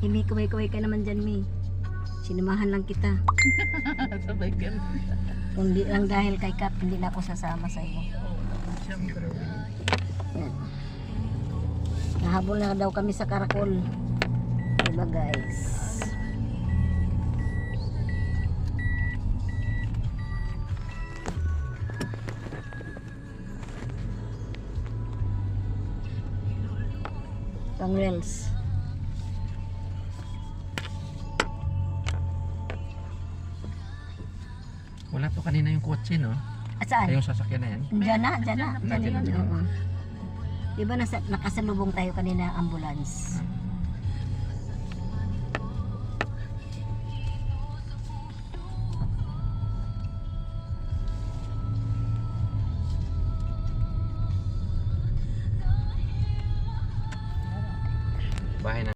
May kuway-kuway ka naman dyan, May. Sinamahan lang kita. Sabay ka na. Kundi lang dahil kay Kat, hindi na ako sasama sa iyo. Siyempre. Yan. Nahabol na daw kami sa karakol. Diba guys? Pang reels. Wala to kanina yung kotse, no? At saan? Ay, yung sasakyan na yan. Diyan na, diyan na. Diyan Diyan na, na. diyan na. Oo. Diba nakasalubong tayo kanina ang ambulance? Bahay na.